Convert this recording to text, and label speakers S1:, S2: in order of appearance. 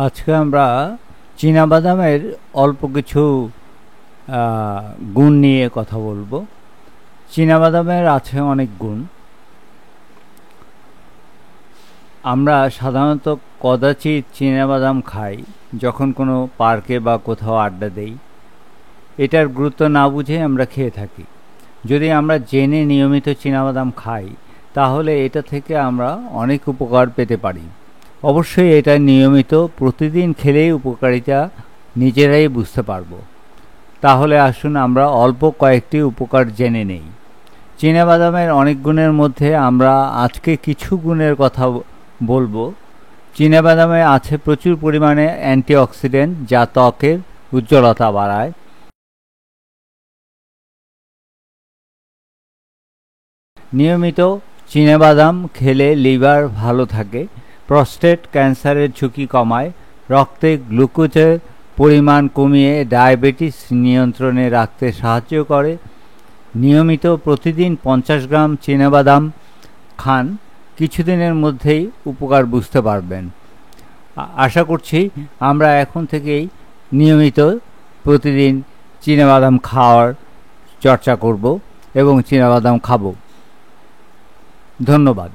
S1: আজকে আমরা চীনাবাদামের অল্প কিছু গুণ নিয়ে কথা বলবো। চীনাবাদামের আছে অনেক গুণ। আমরা সাধারণত কদাচিৎ চীনাবাদাম খাই যখন কোনো পার্কে বা কোথাও আড্ডা দেই। এটার গুরুত্ব না বুঝে আমরা খেয়ে থাকি। যদি আমরা জেনে নিয়মিত চীনাবাদাম খাই তাহলে এটা থেকে আমরা অনেক উপকার পেতে পারি। অবশ্যই এটা নিয়মিত প্রতিদিন খেলেই উপকারিতা নিজেরাই বুঝতে পারবো। তাহলে আসুন আমরা অল্প কয়েকটি উপকার জেনে নেই। চীনাবাদামের অনেক গুণের মধ্যে আমরা আজকে কিছু গুণের কথা বলবো। চীনাবাদামে আছে প্রচুর পরিমাণে অ্যান্টিঅক্সিডেন্ট যা ত্বকের উজ্জ্বলতা বাড়ায়। নিয়মিত চীনাবাদাম খেলে লিভার ভালো থাকে, প্রস্টেট ক্যান্সারের ঝুঁকি কমায়, রক্তে গ্লুকোজের পরিমাণ কমিয়ে ডায়াবেটিস নিয়ন্ত্রণে রাখতে সাহায্য করে। নিয়মিত প্রতিদিন 50 গ্রাম চীনাবাদাম খান, কিছুদিনের মধ্যেই উপকার বুঝতে পারবেন। আশা করছি আমরা এখন থেকেই নিয়মিত প্রতিদিন চীনাবাদাম খাওয়ার চর্চা করব এবং চীনাবাদাম খাবো। ধন্যবাদ।